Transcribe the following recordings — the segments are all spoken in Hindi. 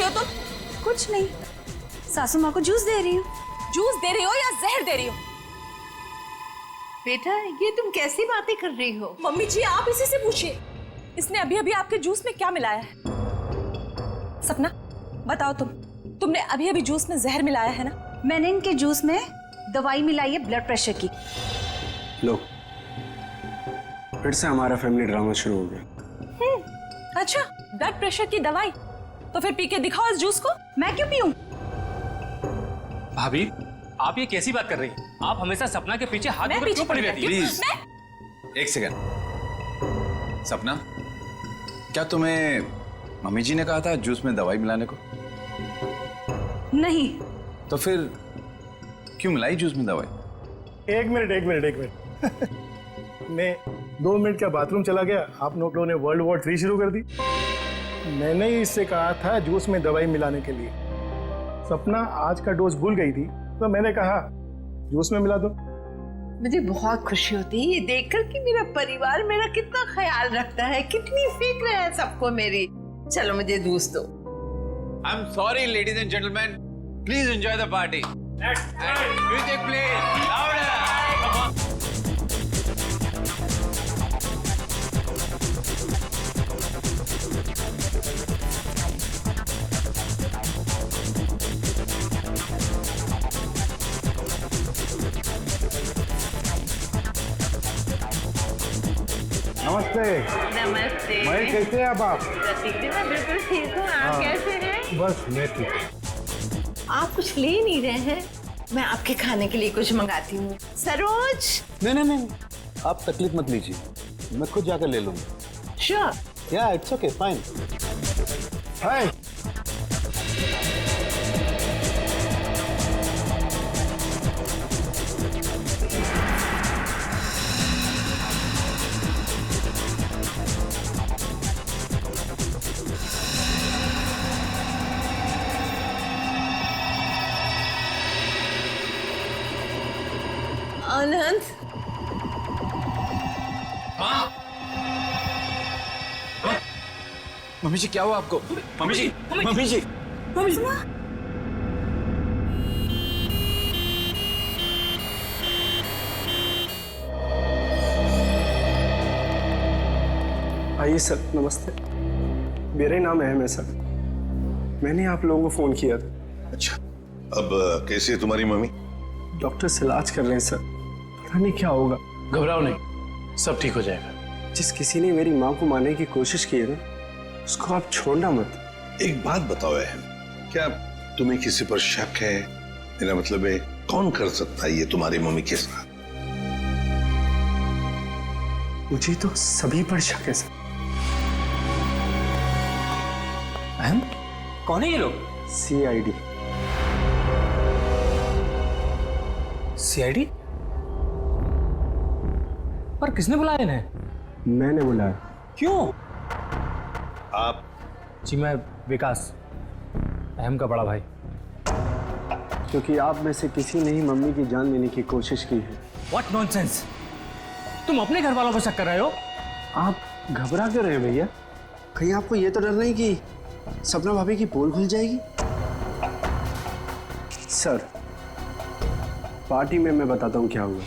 रही हो तुम? कुछ नहीं, सासू माँ को जूस दे रही हूँ। जूस दे रही हो या जहर दे रही हो? बेटा ये तुम कैसी बातें कर रही हो? मम्मी जी आप इसी से पूछिए, इसने अभी अभी आपके जूस में क्या मिलाया है? सपना बताओ, तुमने अभी अभी जूस में जहर मिलाया है ना? मैंने इनके जूस में दवाई मिलाई है ब्लड प्रेशर की। लो, फिर से हमारा फैमिली ड्रामा शुरू हो गया। अच्छा, ब्लड प्रेशर की दवाई? तो फिर पी के दिखाओ इस जूस को। मैं क्यों पीऊं? भाभी आप ये कैसी बात कर रही हैं? आप हमेशा सपना के पीछे हाथ मैं में क्यों पड़ी पीछे रहती हैं? प्लीज एक सेकंड। सपना, क्या तुम्हें मम्मी जी ने कहा था जूस में दवाई मिलाने को? नहीं। तो फिर क्यों मिलाई जूस में दवाई? एक मिनट मैं 2 मिनट का बाथरूम चला गया, आप लोगों ने वर्ल्ड वॉर 3 शुरू कर दी। मैंने ही इससे कहा था जूस में दवाई मिलाने के लिए। सपना आज का डोज भूल गई थी, तो मैंने कहा जूस में मिला दो। मुझे बहुत खुशी होती है ये देखकर कि मेरा परिवार मेरा कितना ख्याल रखता है, कितनी फिक्र है सबको मेरी। चलो मुझे जूस दो। I'm sorry, ladies and gentlemen. Please enjoy the party. Music, please. Louder. Come on. नमस्ते। नमस्ते। महेश, कैसे हैं आप? प्रतीक जी मैं बिल्कुल ठीक हूँ, आप कैसे हैं? बस मैं ठीक हूँ। आप कुछ ले नहीं रहे हैं? मैं आपके खाने के लिए कुछ मंगाती हूँ। सरोज। नहीं, आप तकलीफ मत लीजिए, मैं खुद जाकर ले लूंगा। Sure. Yeah it's okay, fine. Hi. Anand. Mummy ji क्या हुआ आपको? Mummy ji, mummy ji. आइए सर, नमस्ते। मेरा ही नाम अहम है सर, मैंने आप लोगों को फोन किया था। अच्छा, अब कैसी है तुम्हारी मम्मी? डॉक्टर से इलाज कर रहे हैं सर, पता नहीं क्या होगा। घबराओ नहीं, सब ठीक हो जाएगा। जिस किसी ने मेरी माँ को मारने की कोशिश की है ना, उसको आप छोड़ना मत। एक बात बताओ अहम, क्या तुम्हें किसी पर शक है? मेरा मतलब है कौन कर सकता है ये तुम्हारी मम्मी के साथ? मुझे तो सभी पर शक है सर। अहम, कौन है ये लोग? CID। CID? पर किसने बुलाया इन्हें? मैंने बुलाया। क्यों? आप? जी मैं विकास, अहम का बड़ा भाई। क्योंकि आप में से किसी ने ही मम्मी की जान लेने की कोशिश की है। What nonsense? तुम अपने घर वालों पर शक कर रहे हो? आप घबरा क्यों रहे हैं भैया? कहीं आपको ये तो डर नहीं कि सपना भाभी की पोल खुल जाएगी? सर, पार्टी में मैं बताता हूँ क्या हुआ।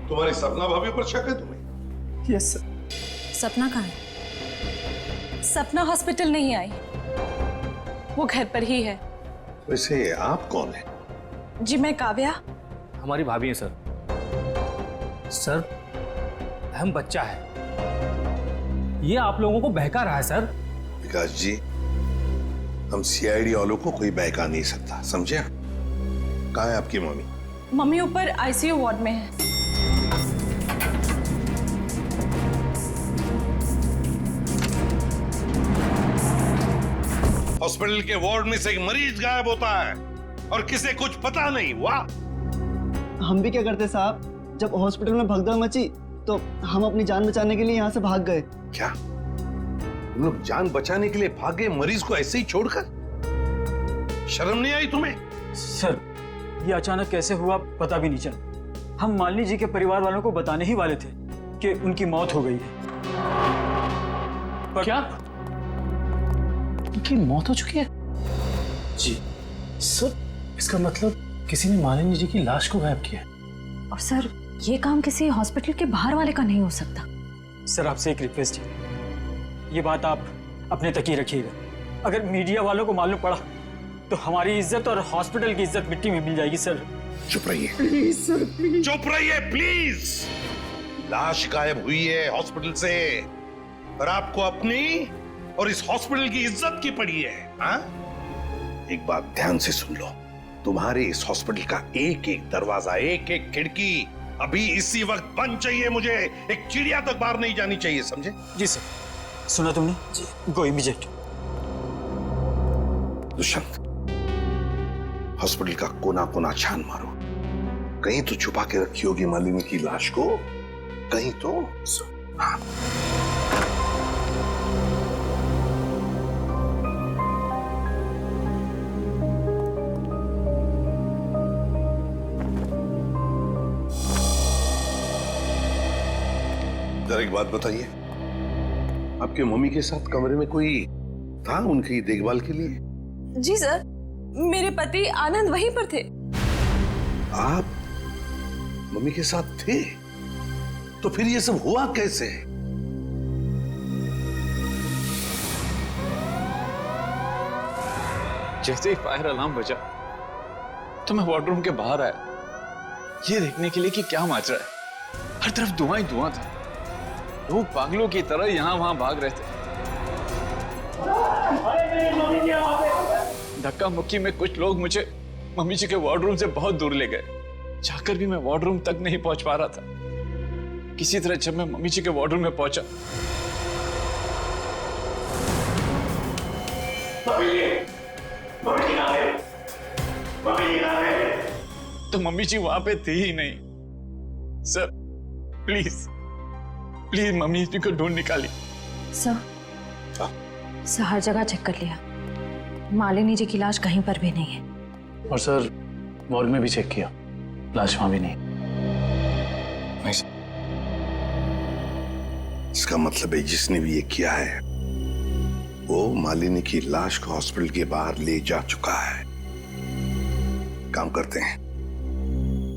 तुम्हारी सपना भाभी पर शक है तुम्हें? Yes sir. सपना कहाँ है? सपना हॉस्पिटल नहीं आई, वो घर पर ही है। वैसे आप कौन है? जी मैं काव्या। हमारी भाभी है सर। सर, अहम बच्चा है, ये आप लोगों को बहका रहा है सर। विकास जी, हम CID वालों को कोई बहका नहीं सकता, समझे? कहाँ है आपकी मम्मी? मम्मी ऊपर ICU वार्ड में है। हॉस्पिटल के वार्ड में से एक मरीज गायब होता है और किसे कुछ पता नहीं। वाह! हम भी क्या करते साहब, जब हॉस्पिटल में भगदड़ मची तो हम अपनी जान बचाने के लिए यहाँ से भाग गए। क्या तुम लोग जान बचाने के लिए भागे मरीज को ऐसे ही छोड़कर? शर्म नहीं आई तुम्हें? सर, ये अचानक कैसे हुआ पता भी नहीं चला। हम मालिनी जी के परिवार वालों को बताने ही वाले थे कि उनकी मौत हो गई है। पर क्या? उनकी मौत हो चुकी है? जी सर, इसका मतलब किसी ने मालिनी जी की लाश को गायब किया है। और सर, ये काम किसी हॉस्पिटल के बाहर वाले का नहीं हो सकता। सर, आपसे एक रिक्वेस्ट है, ये बात आप अपने तक ही रखिएगा। अगर मीडिया वालों को मालूम पड़ा तो हमारी इज्जत और हॉस्पिटल की इज्जत मिट्टी में मिल जाएगी। सर चुप रहिए प्लीज सर, प्लीज चुप रहिए प्लीज। लाश गायब हुई है हॉस्पिटल से और आपको अपनी और इस हॉस्पिटल की इज्जत की पड़ी है। हाँ? एक बात ध्यान से सुन लो, तुम्हारे इस हॉस्पिटल का एक एक दरवाजा, एक एक खिड़की अभी इसी वक्त बंद चाहिए मुझे। एक चिड़िया तक बाहर नहीं जानी चाहिए, समझे? जी सर। सुना तुमने? जी। गो इमीडिएट। दुष्यंत, हॉस्पिटल का कोना कोना छान मारो, कहीं तो छुपा के रखी होगी मालिनी की लाश को, कहीं तो। हाँ। जरा एक बात बताइए, आपके मम्मी के साथ कमरे में कोई था उनकी देखभाल के लिए? जी सर, मेरे पति आनंद वहीं पर थे। आप मम्मी के साथ थे? तो फिर ये सब हुआ कैसे? जैसे ही फायर अलार्म बजा तो मैं वार्डरूम के बाहर आया, ये देखने के लिए कि क्या मच रहा है। हर तरफ धुआं ही धुआं था। लोग पागलों की तरह यहां वहां भाग रहे थे। धक्का मुक्की में कुछ लोग मुझे मम्मी जी के वार्डरूम से बहुत दूर ले गए। जाकर भी मैं वार्डरूम तक नहीं पहुंच पा रहा था। किसी तरह जब मैं मम्मी जी के वार्डरूम में पहुंचा तो मम्मी जी वहां पे थी ही नहीं। सर प्लीज प्लीज मम्मी जी को ढूंढ निकालिए। सर, हर जगह चेक कर लिया, मालिनी जी की लाश कहीं पर भी नहीं है। और सर, मॉर्ग में भी चेक किया, लाश वहां भी नहीं। इसका मतलब है जिसने भी ये किया है वो मालिनी की लाश को हॉस्पिटल के बाहर ले जा चुका है। काम करते हैं,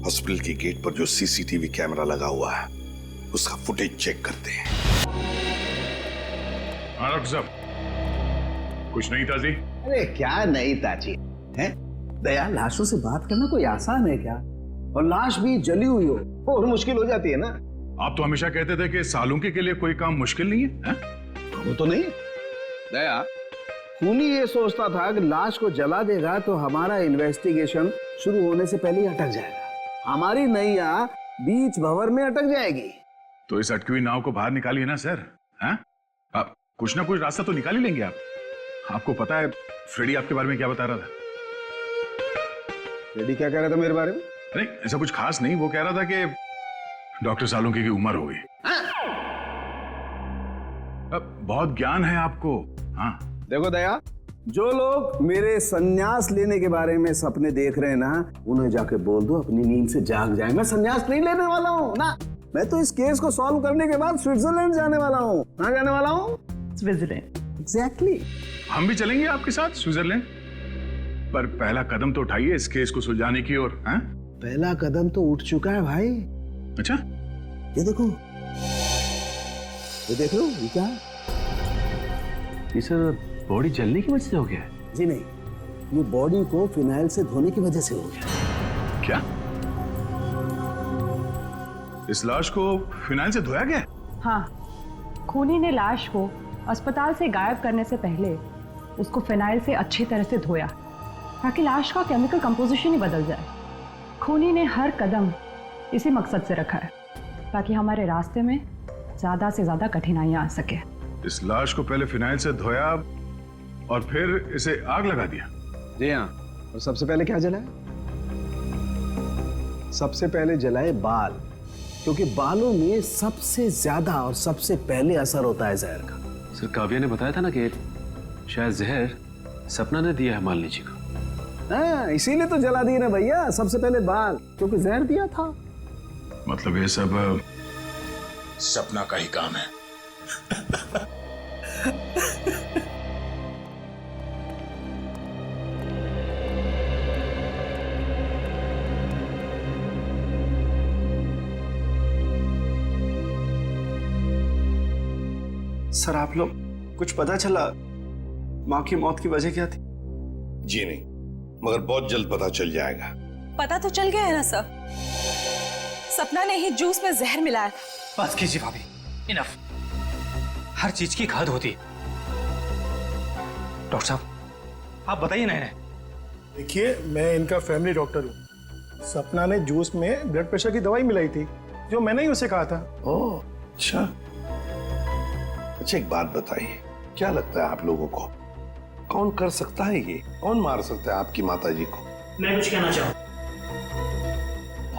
हॉस्पिटल के गेट पर जो सीसीटीवी कैमरा लगा हुआ है उसका फुटेज चेक करते हैं। हाँ डॉक्टर साहब, कुछ नहीं ताजी? अरे क्या नहीं ताजी है? दया, लाशों से बात करना कोई आसान है क्या? और लाश भी जली हुई हो और मुश्किल हो जाती है ना। आप तो हमेशा कहते थे कि सालुंकी के लिए कोई काम मुश्किल नहीं है? वो तो नहीं दया, खूनी ये सोचता था कि लाश को जला देगा तो हमारा इन्वेस्टिगेशन शुरू होने से पहले ही अटक जाएगा, हमारी नैया बीच भंवर में अटक जाएगी। तो इस अटकी हुई नाव को बाहर निकालिए ना सर। हैं? आप कुछ ना कुछ रास्ता तो निकाल ही लेंगे आप। आपको पता है फ्रेडी आपके बारे में क्या बता रहा था? फ्रेडी क्या कह रहा था मेरे बारे में? नहीं ऐसा कुछ खास नहीं, वो कह रहा था कि डॉक्टर सालुंकी की उम्र हो गई। अब बहुत ज्ञान है आपको। हाँ देखो दया, जो लोग मेरे संन्यास लेने के बारे में सपने देख रहे हैं ना, उन्हें जाके बोल दो अपनी नींद से जाग जाए। मैं संन्यास नहीं लेने वाला हूँ ना, मैं तो इस केस को सॉल्व करने के बाद स्विट्जरलैंड जाने वाला हूँ। कहाँ जाने वाला हूँ? स्विट्जरलैंड। एग्जैक्टली। हम भी चलेंगे आपके साथ स्विट्जरलैंड, पर पहला कदम तो उठाइए इस केस को सुलझाने की ओर। पहला कदम तो उठ चुका है भाई। अच्छा, ये देखो, ये देख लो, ये क्या? ये सर बॉडी जलने की वजह से हो गया है? जी नहीं, ये बॉडी को फिनाइल से धोने की वजह से हो गया। क्या? इस लाश को फिनाइल से धोया गया? हाँ, खूनी ने लाश को अस्पताल से गायब करने से पहले उसको फिनाइल से अच्छी तरह से धोया ताकि लाश का केमिकल कंपोजिशन ही बदल जाए। खूनी ने हर कदम इसी मकसद से रखा है ताकि हमारे रास्ते में ज्यादा से ज्यादा कठिनाइयां आ सके। इस लाश को पहले फिनाइल से धोया और फिर इसे आग लगा दिया? जी हाँ। और सबसे पहले क्या जलाए? सबसे पहले जलाए बाल, क्योंकि बालों में सबसे ज्यादा और सबसे पहले असर होता है जहर का। सर काव्या ने बताया था ना कि शायद जहर सपना ने दिया है मालिनी जी को। हाँ, इसीलिए तो जला दिए ना भैया, सबसे पहले बाल, क्योंकि जहर दिया था। मतलब ये सब सपना का ही काम है। सर आप लोग कुछ पता चला माँ की मौत की वजह क्या थी? जी नहीं, मगर बहुत जल्द पता चल जाएगा। पता तो चल गया है ना सर, सपना ने ही जूस में जहर मिलाया था। बस कीजिए भाभी, इनफ। हर चीज की खाद होती है। डॉक्टर साहब आप बताइए ना इन्हें। देखिए, मैं इनका फैमिली डॉक्टर हूँ। सपना ने जूस में ब्लड प्रेशर की दवाई मिलाई थी, जो मैंने ही उसे कहा था। ओह अच्छा। अच्छा एक बात बताइए, क्या लगता है आप लोगों को कौन कर सकता है ये? कौन मार सकता है आपकी माता जी को? मैं कुछ कहना चाहूँ।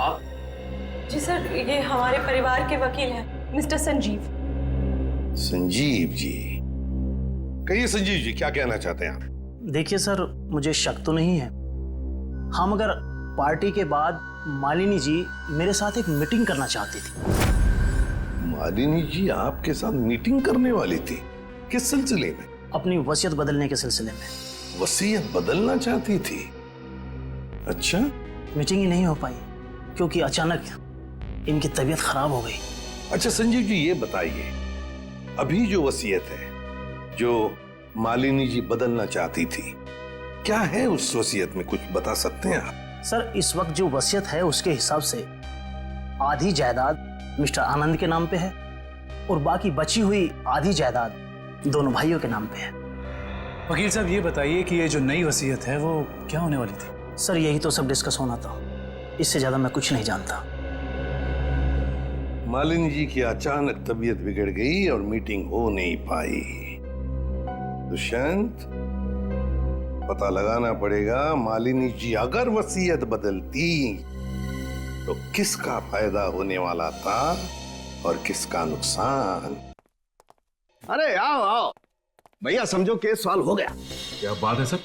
आप? जी सर, ये हमारे परिवार के वकील हैं, मिस्टर संजीव। संजीव जी, कहिए संजीव जी, क्या कहना चाहते हैं आप? देखिए सर, मुझे शक तो नहीं है। हाँ, मगर पार्टी के बाद मालिनी जी मेरे साथ एक मीटिंग करना चाहती थी। मालिनी जी आपके साथ मीटिंग करने वाली थी? किस सिलसिले में? अपनी वसीयत बदलने के सिलसिले में। वसीयत बदलना चाहती थी? अच्छा। मीटिंग ही नहीं हो पाई क्योंकि अचानक इनकी तबीयत खराब हो गई। अच्छा संजीव जी, ये बताइए, अभी जो वसीयत है जो मालिनी जी बदलना चाहती थी, क्या है उस वसीयत में? कुछ बता सकते हैं आप? सर, इस वक्त जो वसीयत है उसके हिसाब से आधी जायदाद मिस्टर आनंद के नाम पे है और बाकी बची हुई आधी जायदाद दोनों भाइयों के नाम पे है। वकील साहब ये बताइए कि ये जो नई वसीयत है वो क्या होने वाली थी? सर, यही तो सब डिस्कस होना था, इससे ज्यादा मैं कुछ नहीं जानता। मालिनी जी की अचानक तबीयत बिगड़ गई और मीटिंग हो नहीं पाई। दुष्यंत, पता लगाना पड़ेगा मालिनी जी अगर वसीयत बदलती तो किसका फायदा होने वाला था और किसका नुकसान। अरे आओ आओ भैया, समझो केस सॉल्व हो गया। क्या बात है सर,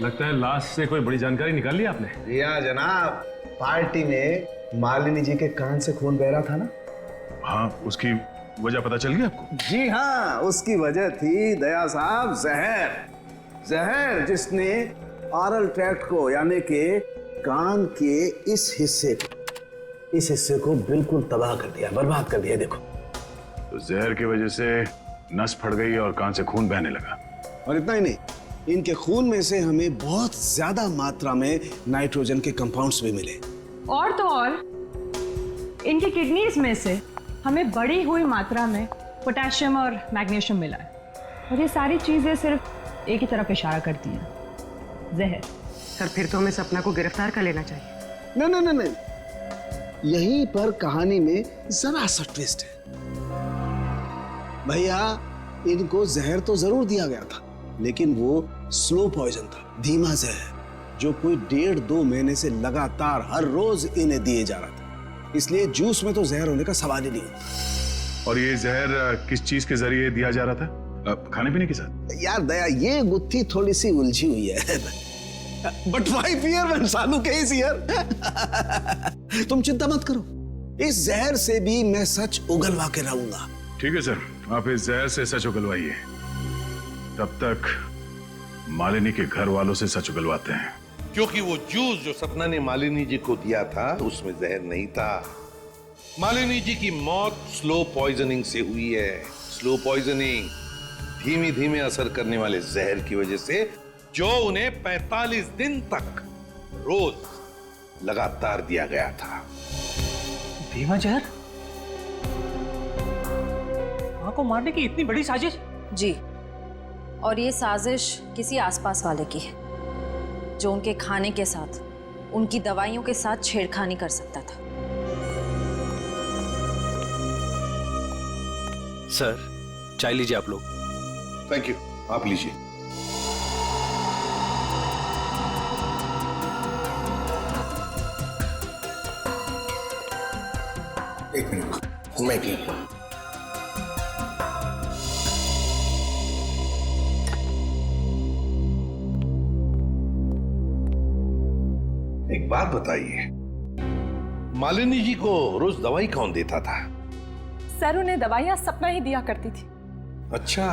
लगता है लाश से कोई बड़ी जानकारी निकाल ली आपने। रिया जनाब, पार्टी में मालिनी जी के कान से खून बह रहा था ना। हाँ, उसकी वजह पता चल गई आपको? जी हाँ, उसकी वजह थी दया साहब जहर। जहर जिसने ऑरल ट्रैक्ट को यानी कि कान के इस हिस्से को बिल्कुल तबाह कर दिया, बर्बाद कर दिया। देखो, तो जहर की वजह से नस फट गई और कान से खून बहने लगा। और इतना ही नहीं, इनके खून में से हमें बहुत ज्यादा मात्रा में नाइट्रोजन के कंपाउंड्स भी मिले। और तो और इनकी किडनीज में से हमें बढ़ी हुई मात्रा में पोटेशियम और मैग्नीशियम मिला है। और ये सारी चीजें सिर्फ एक ही तरफ इशारा करती हैं, जहर। सर, फिर तो हमें सपना को गिरफ्तार कर लेना चाहिए। नहीं, यहीं पर कहानी में जरा सा ट्विस्ट है भैया। इनको जहर तो जरूर दिया गया था, लेकिन वो स्लो पॉइजन था, धीमा जहर, जो कोई 1.5-2 महीने से लगातार हर रोज इन्हें दिए जा रहा था। इसलिए जूस में तो जहर होने का सवाल ही नहीं होता। और ये जहर किस चीज के जरिए दिया जा रहा था? खाने पीने के साथ? यार दया, ये गुत्थी थोड़ी सी उलझी हुई है, but why fear when Salu case here. तुम चिंता मत करो, इस जहर से भी मैं सच उगलवा के रहूंगा। ठीक है सर, आप इस जहर से सच उगलवाइए, तब तक मालिनी के घर वालों से सच उगलवाते हैं। क्योंकि वो जूस जो सपना ने मालिनी जी को दिया था उसमें जहर नहीं था। मालिनी जी की मौत स्लो पॉइजनिंग से हुई है। स्लो पॉइजनिंग, धीमे धीमे असर करने वाले जहर की वजह से, जो उन्हें 45 दिन तक रोज लगातार दिया गया था। धीमा जहर? मां को मारने की इतनी बड़ी साजिश? जी, और ये साजिश किसी आसपास वाले की है जो उनके खाने के साथ, उनकी दवाइयों के साथ छेड़खानी कर सकता था। सर, चाय लीजिए आप लोग। थैंक यू, आप लीजिए। एक मिनट, मैं पी लूं। एक बात बताइए, मालिनी जी को रोज दवाई कौन देता था? सर उन्हें दवाइयाँ सपना ही दिया करती थी। अच्छा।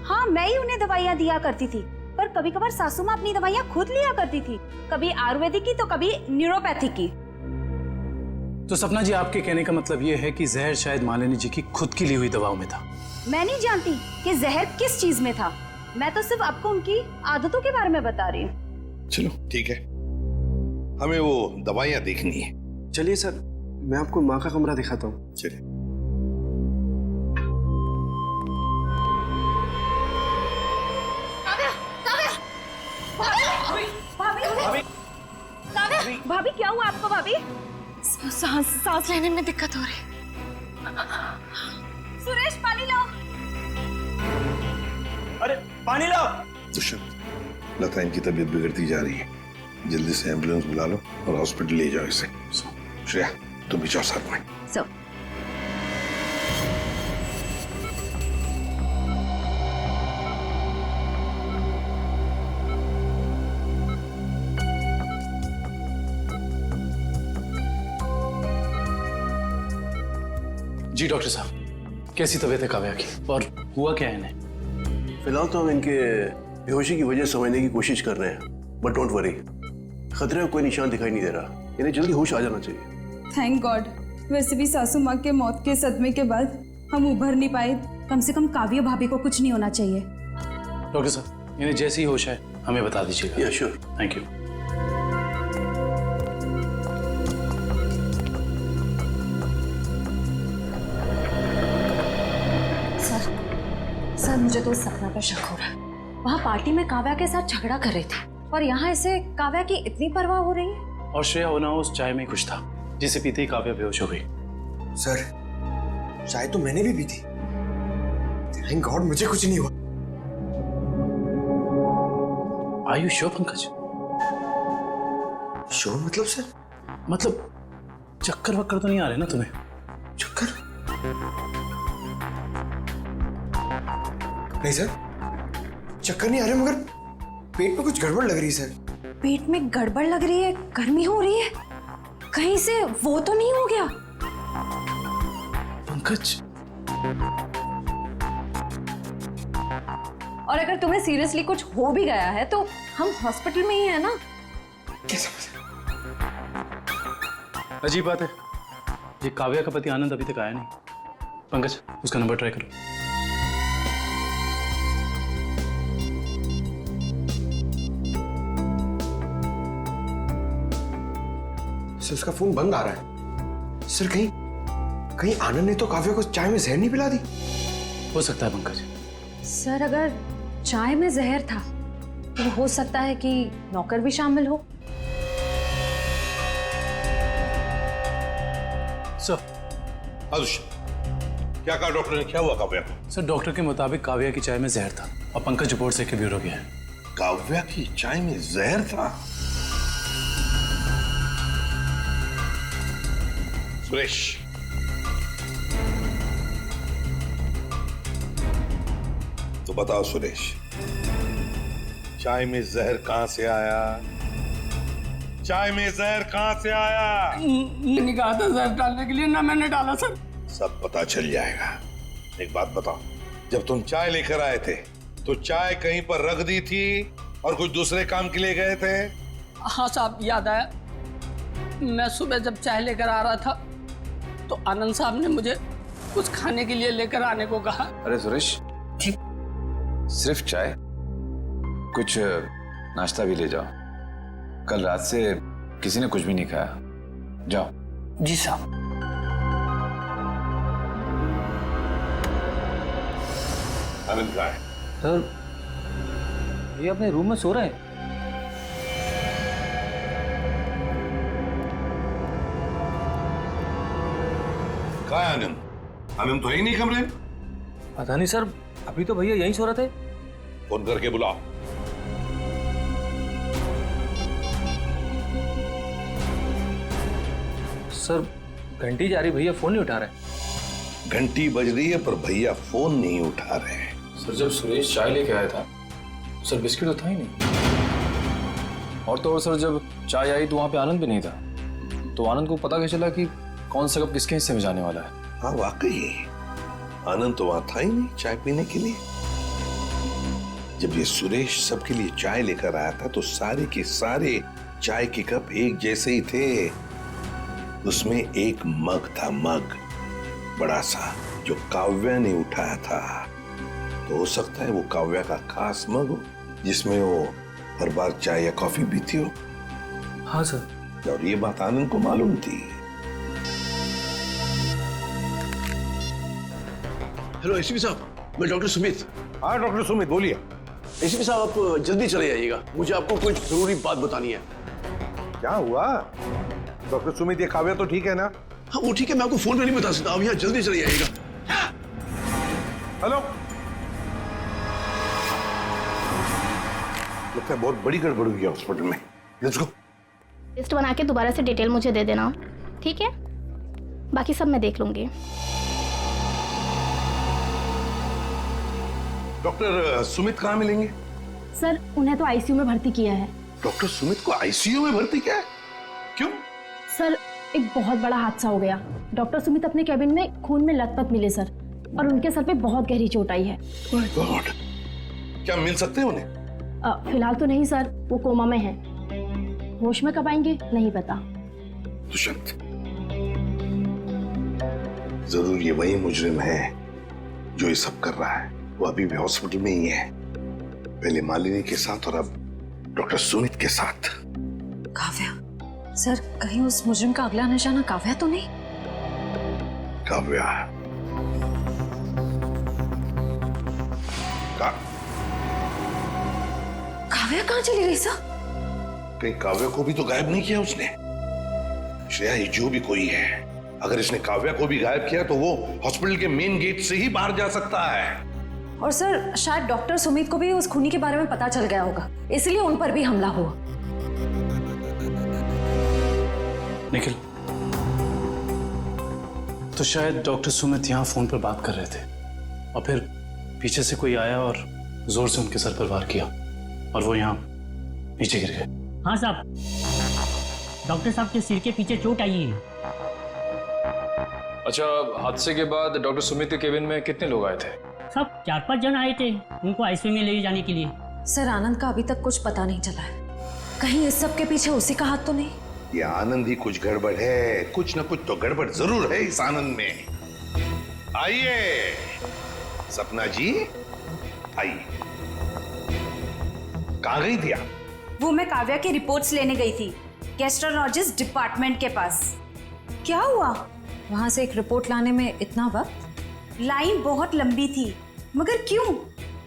हाँ, मैं ही उन्हें दवाइयाँ दिया करती थी, पर कभी कभार सासू माँ अपनी दवाइयाँ खुद लिया करती थी, कभी आयुर्वेदिक की तो कभी न्यूरोपैथिक की। तो सपना जी, आपके कहने का मतलब ये है कि जहर शायद मालिनी जी की खुद की ली हुई दवाओं में था? मैं नहीं जानती कि जहर किस चीज में था, मैं तो सिर्फ आपको उनकी आदतों के बारे में बता रही हूँ। चलो ठीक है, हमें वो दवाइयाँ देखनी है। चलिए सर, मैं आपको माँ का कमरा दिखाता हूँ। चलिए। भाभी क्या हुआ आपको? भाभी सांस लेने में दिक्कत हो रही। सुरेश पानी लाओ। अरे पानी लाओ। दुष्यंत, लता इनकी तबीयत बिगड़ती जा रही है, जल्दी से एम्बुलेंस बुला लो और हॉस्पिटल ले जाओ इसे। श्रेया तुम भी जाओ साथ में। जी डॉक्टर साहब, कैसी तबीयत है काव्या की और हुआ क्या है इन्हें? फिलहाल तो हम इनके बेहोशी की वजह समझने की कोशिश कर रहे हैं, बट डोंट वरी, खतरे का कोई निशान दिखाई नहीं दे रहा। इन्हें जल्दी होश आ जाना चाहिए। Thank God. वैसे भी सासू माँ के मौत के सदमे के बाद हम उभर नहीं पाए। कम से कम काव्या भाभी को कुछ नहीं होना चाहिए। डॉक्टर साहब, इन्हें जैसी होश है हमें बता दीजिएगा। या श्योर। Thank you. सर मुझे तो सपना पर शक हो रहा है। वहाँ पार्टी में काव्या के साथ झगड़ा कर रही थी और यहाँ इसे काव्या की इतनी परवाह हो रही है। और श्रेया होना उस चाय में कुछ था जिसे पीते ही काव्या बेहोश हो गई। सर चाय तो मैंने भी पी थी, थैंक गॉड मुझे कुछ नहीं हुआ। Are you sure Pankaj? Sure मतलब सर? मतलब चक्कर वक्कर तो नहीं आ रहे ना तुम्हें? चक्कर? नहीं सर, चक्कर नहीं आ रहे, मगर पेट में कुछ गड़बड़ लग रही है सर। पेट में गड़बड़ लग रही है, गर्मी हो रही है, कहीं से वो तो नहीं हो गया? पंकज, और अगर तुम्हें सीरियसली कुछ हो भी गया है तो हम हॉस्पिटल में ही है ना। कैसे? अजीब बात है, ये काव्या का पति आनंद अभी तक आया नहीं। पंकज, उसका नंबर ट्राई करो। सर उसका फोन बंद आ रहा है। सर कहीं आनंद ने तो काव्या को चाय में जहर नहीं पिला दी? हो सकता है पंकज। सर अगर चाय में जहर था तो हो सकता है कि नौकर भी शामिल हो। सर क्या कहा डॉक्टर ने, क्या हुआ काव्या को? सर डॉक्टर के मुताबिक काव्या की चाय में जहर था और पंकज रिपोर्ट से के ब्यूरो गया है। काव्या की चाय में जहर था? सुरेश, तो बताओ सुरेश, चाय में जहर कहां से आया? चाय में जहर कहां से आया? मैंने कहा था जहर डालने के लिए, ना मैंने डाला सर। सब पता चल जाएगा। एक बात बताओ, जब तुम चाय लेकर आए थे तो चाय कहीं पर रख दी थी और कुछ दूसरे काम के लिए गए थे? हाँ साहब, याद आया। मैं सुबह जब चाय लेकर आ रहा था तो आनंद साहब ने मुझे कुछ खाने के लिए लेकर आने को कहा। अरे सुरेश, सिर्फ चाय? कुछ नाश्ता भी ले जाओ, कल रात से किसी ने कुछ भी नहीं खाया। जाओ। जी साहब। आनंद कहाँ है? सर ये अपने रूम में सो रहे हैं। कहाँ है आनंद? आनंद तो है ही नहीं कमरे में। पता नहीं सर, अभी तो भैया यहीं सो रहे थे। फोन करके बुलाओ। सर घंटी जा रही, भैया फोन नहीं उठा रहे। घंटी बज रही है पर भैया फोन नहीं उठा रहे हैं। सर जब सुरेश चाय लेके आया था सर बिस्किट तो था ही नहीं। और तो और सर, जब चाय आई तो वहाँ पे आनंद भी नहीं था, तो आनंद को पता कैसे चला कि कौन सा कप किसके हिस्से में जाने वाला है? हाँ वाकई आनंद तो वहां था ही नहीं चाय पीने के लिए। जब ये सुरेश सबके लिए चाय लेकर आया था तो सारे के सारे चाय के कप एक जैसे ही थे। उसमें एक मग था, मग बड़ा सा, जो काव्या ने उठाया था। तो हो सकता है वो काव्या का खास मग हो जिसमें वो हर बार चाय या कॉफी पीती हो। हाँ सर। और ये बात आनंद को मालूम थी। हेलो एसीपी साहब, मैं डॉक्टर सुमित। हाँ डॉक्टर सुमित, बोलिए। एसीपी साहब आप जल्दी चले आइएगा, मुझे आपको कुछ जरूरी बात बतानी है। क्या हुआ डॉक्टर सुमित? ये काव्या तो ठीक है ना? हाँ वो ठीक है, मैं आपको फोन पे नहीं बता सकता, आप यहाँ जल्दी चले आइएगा। हेलो, लगता है बहुत बड़ी गड़बड़ हुई है हॉस्पिटल में। Let's go. लिस्ट बना के दोबारा से डिटेल मुझे दे देना, ठीक है? बाकी सब मैं देख लूंगी। डॉक्टर सुमित कहाँ मिलेंगे? सर उन्हें तो आईसीयू में भर्ती किया है। डॉक्टर सुमित को आईसीयू में भर्ती किया है? क्यों? सर एक बहुत बड़ा हादसा हो गया। डॉक्टर सुमित अपने कैबिन में खून में लथपथ मिले सर, और उनके सर पे बहुत गहरी चोट आई है। माय गॉड, क्या मिल सकते हैं उन्हें? फिलहाल तो नहीं सर, वो कोमा में हैं। होश में कब आएंगे नहीं पता। दुष्यंत, जरूर ये वही मुजरिम है जो ये सब कर रहा है। वो अभी भी हॉस्पिटल में ही है, पहले मालिनी के साथ और अब डॉक्टर सुमित के साथ। काव्या सर, कहीं उस मुजरिम का अगला निशाना काव्या तो नहीं? काव्या काव्या कहाँ चली गई सर? कहीं काव्या को भी तो गायब नहीं किया उसने? श्रेया, ये जो भी कोई है, अगर इसने काव्या को भी गायब किया तो वो हॉस्पिटल के मेन गेट से ही बाहर जा सकता है। और सर शायद डॉक्टर सुमित को भी उस खूनी के बारे में पता चल गया होगा, इसलिए उन पर भी हमला हुआ। निखिल, तो शायद डॉक्टर सुमित यहाँ फोन पर बात कर रहे थे और फिर पीछे से कोई आया और जोर से उनके सर पर वार किया और वो यहाँ नीचे गिर गए। हाँ साहब, डॉक्टर साहब के सिर के पीछे चोट आई है। अच्छा, हादसे के बाद डॉक्टर सुमित के केबिन में कितने लोग आए थे? सब 4-5 जन आए थे उनको आईसीयू में ले जाने के लिए। सर आनंद का अभी तक कुछ पता नहीं चला है, कहीं इस सब के पीछे उसी का हाथ तो नहीं? ये आनंद ही कुछ गड़बड़ है, कुछ ना कुछ तो गड़बड़ जरूर है इस आनंद में। आइए सपना जी, आइए। कहाँ गई थी आप? वो मैं काव्या की रिपोर्ट्स लेने गई थी गैस्ट्रोलॉजिस्ट डिपार्टमेंट के पास। क्या हुआ? वहां से एक रिपोर्ट लाने में इतना वक्त? लाइन बहुत लंबी थी, मगर क्यों?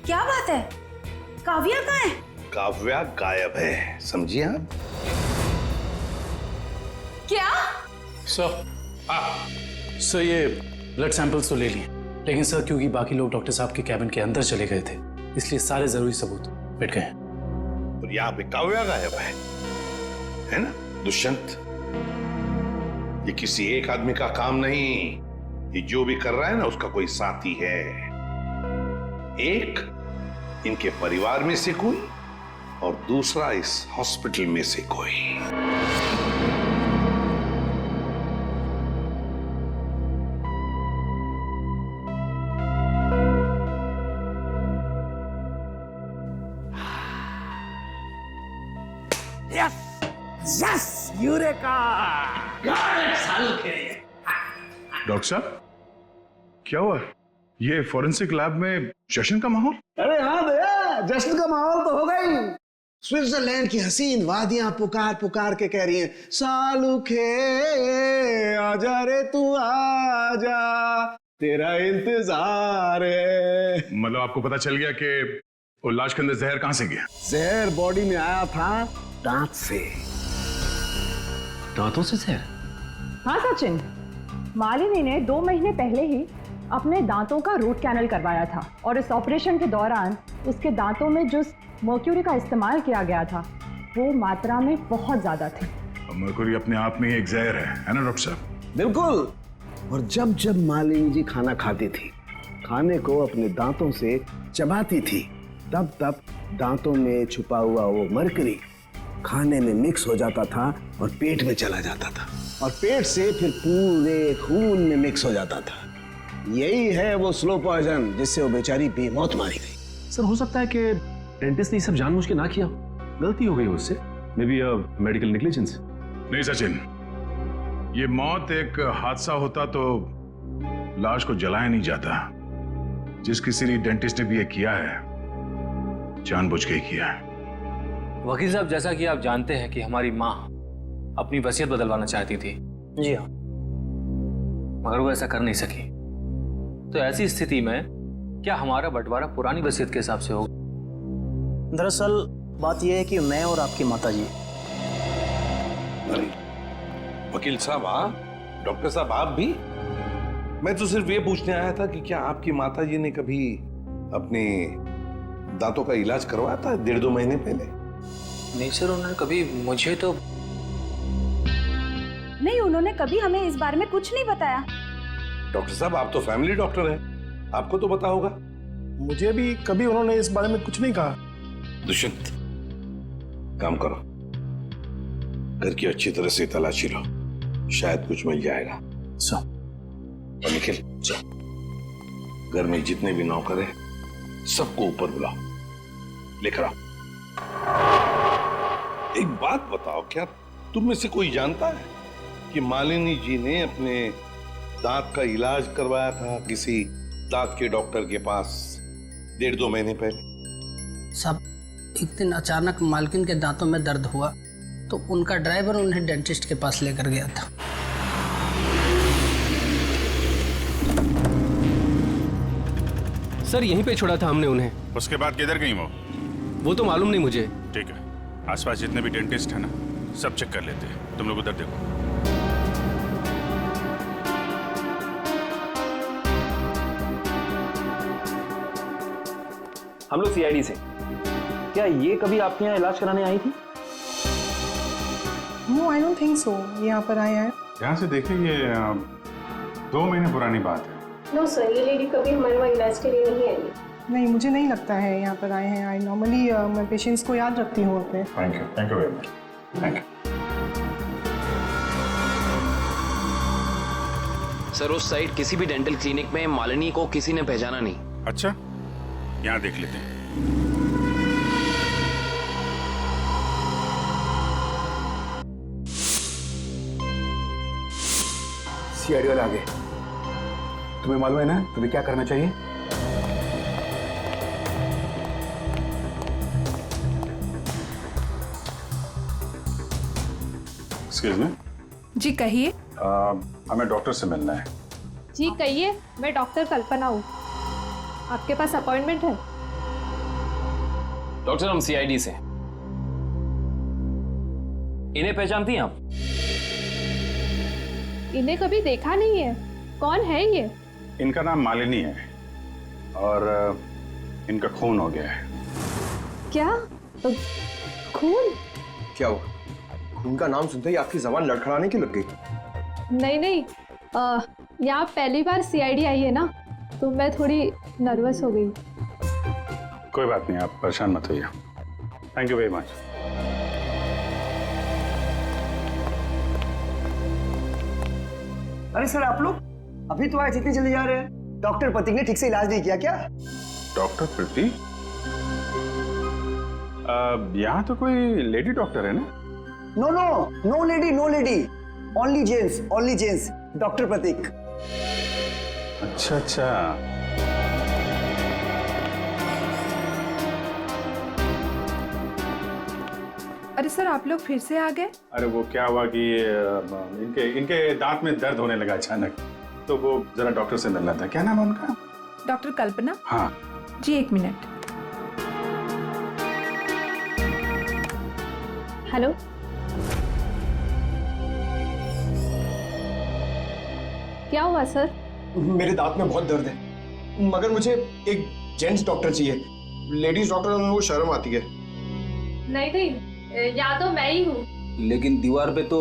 क्या बात है? काव्या कहाँ है? काव्या गायब है, समझिए आप? क्या? सर ये ब्लड सैंपल्स तो ले लिए, लेकिन सर क्योंकि बाकी लोग डॉक्टर साहब के कैबिन के अंदर चले गए थे, इसलिए सारे जरूरी सबूत मिट गए। और यहाँ पे काव्या गायब है ना दुष्यंत? ये किसी एक आदमी का काम नहीं, ये जो भी कर रहा है ना उसका कोई साथी है। एक इनके परिवार में से कोई और दूसरा इस हॉस्पिटल में से कोई। Yes, eureka! डॉक्टर साहब, क्या हुआ? ये फॉरेंसिक लैब में जश्न का माहौल? अरे हाँ भैया, जश्न का माहौल तो होगा ही। स्विट्जरलैंड की हसीन वादियां पुकार पुकार के कह रही हैं, सालुखे आजा रे तू आजा, तेरा इंतजार है। मतलब आपको पता चल गया कि वो लाश के अंदर जहर कहां से गया? जहर बॉडी में आया था दांत से। दांतों से जहर? हाँ सचिन, मालिनी ने 2 महीने पहले ही अपने दांतों का रूट कैनल करवाया था और इस ऑपरेशन के दौरान उसके दांतों में जो मर्क्यूरी का इस्तेमाल किया गया था वो मात्रा में बहुत ज्यादा थी। मर्क्यूरी अपने आप में एक जहर है ना डॉक्टर साहब? बिल्कुल। और जब जब मालिनी जी खाना खाती थी, खाने को अपने दांतों से चबाती थी, तब तब दांतों में छुपा हुआ वो मरकरी खाने में मिक्स हो जाता था और पेट में चला जाता था, और पेट से फिर पूरे खून में मिक्स हो जाता था। यही है वो स्लो पॉइजन जिससे वो बेचारी बेमौत मारी गई। सर हो सकता है कि डेंटिस्ट ने ये सब जानबूझ के ना किया, गलती हो गई उससे, मे बी मेडिकल नेग्लिजेंस। नहीं सचिन, ये मौत एक हादसा होता तो लाश को जलाया नहीं जाता। जिस किसी लिए डेंटिस्ट ने भी ये किया है, जानबूझ के ही किया है। वकील साहब, जैसा कि आप जानते हैं कि हमारी माँ अपनी वसीयत बदलवाना चाहती थी। जी हाँ। मगर वो ऐसा कर नहीं सकी, तो ऐसी स्थिति में क्या हमारा बंटवारा पुरानी वसीयत के हिसाब से होगा? दरअसल बात यह है कि मैं और आपकी माताजी। अरे वकील साहब आप, डॉक्टर साहब आप भी? मैं तो सिर्फ ये पूछने आया था कि क्या आपकी माताजी ने कभी अपने दांतों का इलाज करवाया था 1.5-2 महीने पहले? नहीं सर, उन्होंने कभी मुझे तो नहीं, उन्होंने कभी हमें इस बारे में कुछ नहीं बताया। डॉक्टर साहब आप तो फैमिली डॉक्टर हैं, आपको तो पता होगा। मुझे भी कभी उन्होंने इस बारे में कुछ नहीं कहा। दुष्यंत, काम करो, घर की अच्छी तरह से तलाशी लो, शायद कुछ मिल जाएगा। और निखिल, घर में जितने भी नौकर हैं सबको ऊपर बुलाओ, लेकर आओ। एक बात बताओ, क्या तुम में से कोई जानता है कि मालिनी जी ने अपने दांत का इलाज करवाया था किसी दांत के डॉक्टर के पास 1.5-2 महीने पहले? सब एक दिन अचानक मालकिन के दांतों में दर्द हुआ तो उनका ड्राइवर उन्हें डेंटिस्ट के पास लेकर गया था। सर यहीं पे छोड़ा था हमने उन्हें। उसके बाद किधर गई वो तो मालूम नहीं मुझे। ठीक है, आसपास जितने भी डेंटिस्ट है ना, सब चेक कर लेते हैं। तुम लोग उधर देखो। हम लोग सीआईडी से। क्या ये कभी आपके यहाँ इलाज कराने आई थी? No, I don't think so. यहाँ पर आए हैं। यहाँ से देखिए, ये 2 महीने पुरानी बात है। नो सर, ये लेडी कभी हमारे वहाँ इलाज के लिए नहीं आई है। नहीं, मुझे नहीं लगता है यहाँ पर आए हैं। आई नॉर्मली मैं पेशेंट्स को याद रखती हूँ अपने। Thank you very much. Thank you sir. उस साइड किसी भी डेंटल क्लिनिक में मालिनी को किसी ने पहचाना नहीं। अच्छा, यहाँ देख लेते हैं। सीआईडी वाले आ गए। तुम्हें मालूम है ना तुम्हें क्या करना चाहिए? Excuse me. जी कहिए। हमें डॉक्टर से मिलना है। जी कहिए, मैं डॉक्टर कल्पना हूँ। आपके पास अपॉइंटमेंट है? डॉक्टर, हम सीआईडी से। इन्हें पहचानती हैं आप? इन्हें कभी देखा नहीं है। कौन है ये? इनका नाम मालिनी है और इनका खून हो गया है। क्या? खून? क्या हुआ? खून का नाम सुनते ही आपकी जबान लड़खड़ाने क्यों लग गई? नहीं नहीं, यहाँ पहली बार सीआईडी आई है ना, तो मैं थोड़ी नर्वस हो गई। कोई बात नहीं, आप परेशान मत होइए। Thank you very much. अरे सर, आप लोग अभी तो आए, इतनी जल्दी जा रहे हैं? डॉक्टर प्रतीक ने ठीक से इलाज नहीं किया क्या? डॉक्टर प्रतीक? यहाँ तो कोई लेडी डॉक्टर है ना? No no, no lady, no lady, only gents, only gents. Doctor Prateek. अच्छा अच्छा। अरे सर, आप लोग फिर से आ गए? अरे वो क्या हुआ कि इनके दांत में दर्द होने लगा अचानक, तो वो जरा डॉक्टर से मिलना था। क्या नाम है उनका? डॉक्टर कल्पना। हाँ जी, 1 मिनट। हेलो। क्या हुआ सर? मेरे दांत में बहुत दर्द है, मगर मुझे एक जेंट्स डॉक्टर चाहिए। लेडीज डॉक्टर में वो शर्म आती है। नहीं नहीं, या तो मैं ही हूँ। लेकिन दीवार पे तो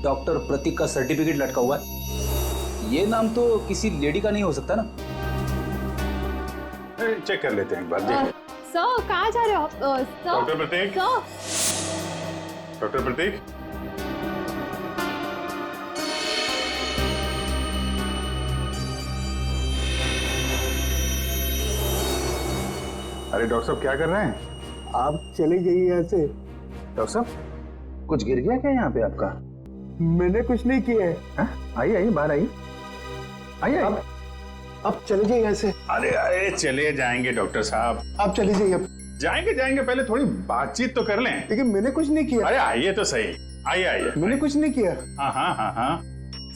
डॉक्टर प्रतीक का सर्टिफिकेट लटका हुआ है। ये नाम तो किसी लेडी का नहीं हो सकता ना? चेक कर लेते हैं एक बार। सर, कहाँ जा रहे हो आप? डॉक्टर प्रतीक। डॉक्टर प्रतीक, अरे डॉक्टर साहब क्या कर रहे हैं? आप चले जाइए यहाँ से। डॉक्टर साहब कुछ गिर गया क्या यहाँ पे आपका? मैंने कुछ नहीं किया है। आइए आइए, बाहर आइए, आइए। अब चले जाइए यहाँ से। अरे अरे चले जाएंगे डॉक्टर साहब, आप चले जाइए। अब जाएंगे जाएंगे, पहले थोड़ी बातचीत तो कर लें। लेकिन मैंने कुछ नहीं किया। अरे आइए तो सही, आइए आइए। मैंने कुछ नहीं किया। हाँ हाँ हाँ हाँ।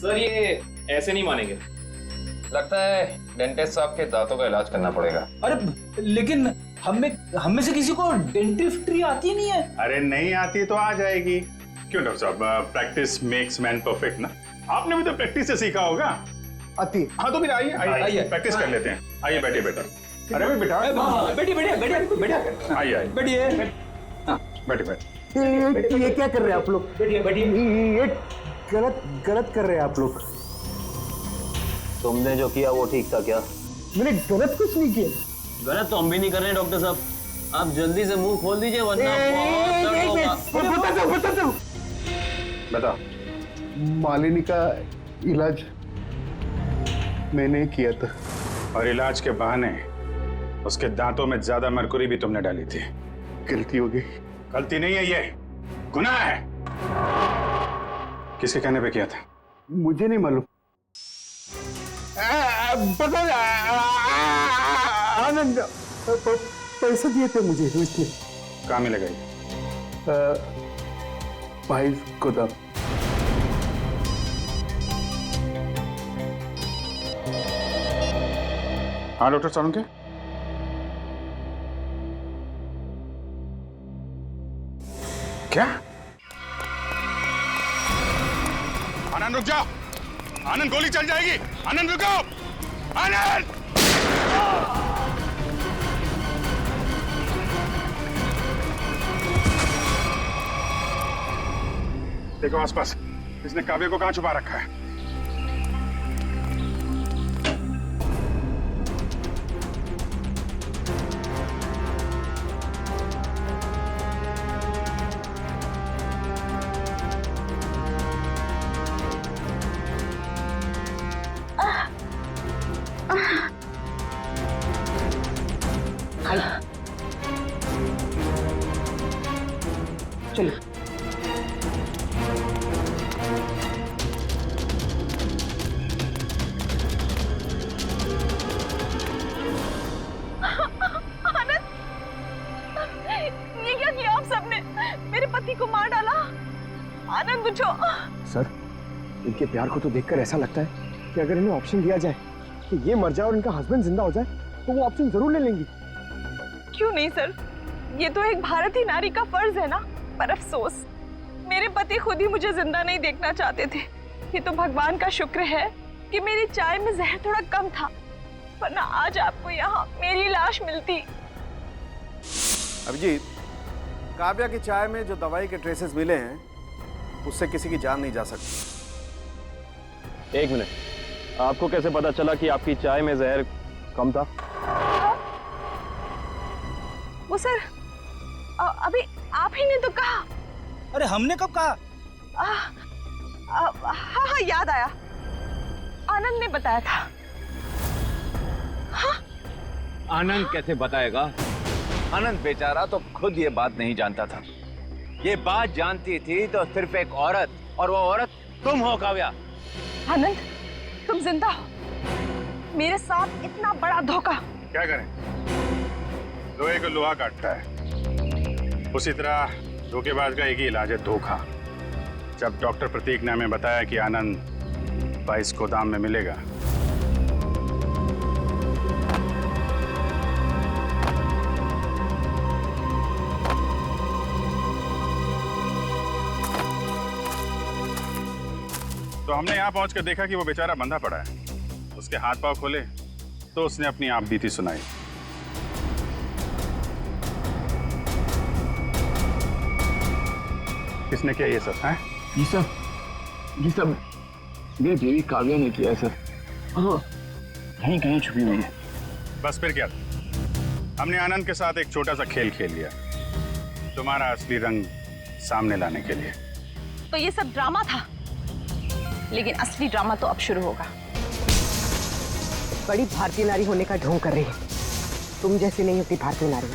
सर ये ऐसे नहीं मानेंगे, लगता है डेंटिस्ट साहब के दांतों का इलाज करना पड़ेगा। अरे लेकिन हम में से किसी को डेंटिस्ट्री आती नहीं है। अरे नहीं आती तो आ जाएगी। क्यों डॉक्टर साहब, प्रैक्टिस मेक्स मैन परफेक्ट ना। आपने भी तो प्रैक्टिस से सीखा होगा। आती। हाँ तो फिर आइए आइए, प्रैक्टिस कर लेते हैं। आइए बैठिए बेटा। अरे भाई बेटा, बैठिए बैठिए बैठिए बैठिए। आइए आइए, बैठिए। बैठे बैठे। ये क्या कर रहे हैं आप लोग? बैठिए बैठिए। ये गलत कर रहे हैं आप लोग। तुमने जो किया वो ठीक था क्या? मैंने गलत कुछ नहीं किया। गलत तो हम भी नहीं कर रहे हैं डॉक्टर साहब, आप जल्दी से मुंह खोल दीजिए वरना बहुत दर्द होगा। बता। मालिनी का इलाज मैंने किया था। और इलाज के बहाने उसके दांतों में ज्यादा मरकुरी भी तुमने डाली थी। गलती हो गई। गलती नहीं है, ये गुनाह है। किसके कहने पे किया था? मुझे नहीं मालूम। पता आनंद पैसे दिए थे मुझे इसलिए। कहाँ मिलेगा ये? भाई गोदाम। हाँ डॉक्टर सालुंके, क्या? आनंद रुक जाओ, आनंद गोली चल जाएगी। आनंद रुको, आनंद। देखो आसपास, इसने काव्य को कहां छुपा रखा है? चलिए। ये क्या किया आप सबने? मेरे पति को मार डाला। आनंद उठो। सर, इनके प्यार को तो देखकर ऐसा लगता है कि अगर इन्हें ऑप्शन दिया जाए कि ये मर जाए और इनका हस्बैंड जिंदा हो जाए तो वो ऑप्शन जरूर ले लेंगी। क्यों नहीं सर, ये तो एक भारतीय नारी का फर्ज है ना। पर अफसोस मेरे पति खुद ही मुझे जिंदा नहीं देखना चाहते थे। ये तो भगवान का शुक्र है कि मेरी चाय में जहर थोड़ा कम था, वरना आज आपको यहाँ मेरी लाश मिलती। अभिजीत, काव्या की चाय में जो दवाई के ट्रेसेस मिले हैं उससे किसी की जान नहीं जा सकती। एक मिनट, आपको कैसे पता चला कि आपकी चाय में जहर कम था? वो सर अभी आप ही ने तो कहा। अरे हमने कब कहा? हाँ याद आया, आनंद ने बताया था। हाँ? आनंद कैसे बताएगा? आनंद बेचारा तो खुद ये बात नहीं जानता था। ये बात जानती थी तो सिर्फ एक औरत, और वो औरत तुम हो काव्या। आनंद, तुम जिंदा हो। मेरे साथ इतना बड़ा धोखा। क्या करें, लोहे को लोहा काटता है, उसी तरह धोखेबाज का एक ही इलाज है, धोखा। जब डॉक्टर प्रतीक ने हमें बताया कि आनंद 22 गोदाम में मिलेगा, तो हमने यहाँ पहुंचकर देखा कि वो बेचारा बंधा पड़ा है। उसके हाथ पांव खोले तो उसने अपनी आप बीती सुनाई। किसने किया ये सब? है ये सब मेरी बीवी काव्या ने किया है सर। हाँ, कहीं कहीं छुपी हुई है। बस फिर क्या, हमने आनंद के साथ एक छोटा सा खेल खेल लिया। तुम्हारा असली रंग सामने लाने के लिए। तो ये सब ड्रामा था, लेकिन असली ड्रामा तो अब शुरू होगा। बड़ी भारतीय नारी होने का ढोंग कर रही है। तुम जैसी नहीं होती भारतीय नारी।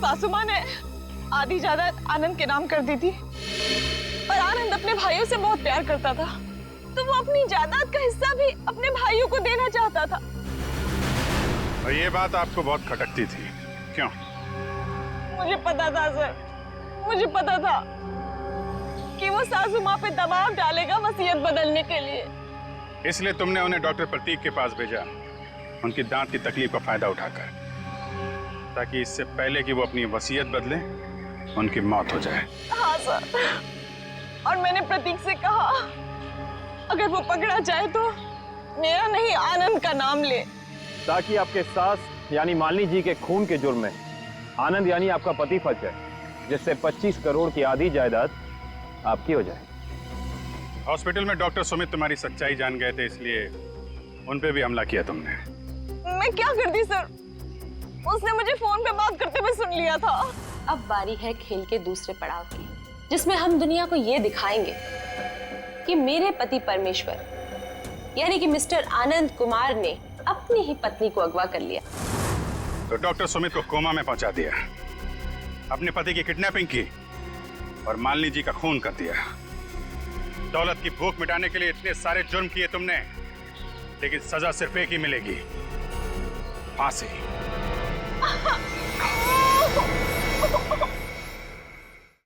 सासू माँ ने आधी जायदाद आनंद के नाम कर दी थी, और आनंद अपने भाइयों से बहुत प्यार करता था, तो वो अपनी जायदाद का हिस्सा भी अपने भाइयों को देना चाहता था। और ये बात आपको बहुत खटकती थी, क्यों? मुझे पता था सर, मुझे पता था कि वो सासू माँ पे दबाव डालेगा वसीयत बदलने के लिए। इसलिए तुमने उन्हें डॉक्टर प्रतीक के पास भेजा, उनकी दांत की तकलीफ का फायदा उठाकर, ताकि इससे पहले कि वो अपनी वसीयत बदले उनकी मौत हो जाए। हाँ सर, और मैंने प्रतीक से कहा अगर वो पकड़ा जाए तो मेरा नहीं आनंद का नाम ले, ताकि आपके सास यानी मालिनी जी के खून के जुर्म में आनंद यानी आपका पति फंस जाए, जिससे 25 करोड़ की आधी जायदाद आपकी हो जाए। हॉस्पिटल में डॉक्टर सुमित तुम्हारी सच्चाई जान गए थे, इसलिए उन पे भी हमला किया तुमने। मैं क्या करती सर, उसने मुझे फोन पे बात करते हुए सुन लिया था। अब बारी है खेल के दूसरे पड़ाव की, जिसमें हम दुनिया को ये दिखाएंगे कि मेरे पति परमेश्वर यानी कि मिस्टर आनंद कुमार ने अपनी ही पत्नी को अगवा कर लिया। तो डॉक्टर सुमित को कोमा में पहुंचा दिया, अपने पति की किडनैपिंग की और मालिनी जी का खून कर दिया। दौलत की भूख मिटाने के लिए इतने सारे जुर्म किए तुमने, लेकिन सजा सिर्फ एक ही मिलेगी, फांसी।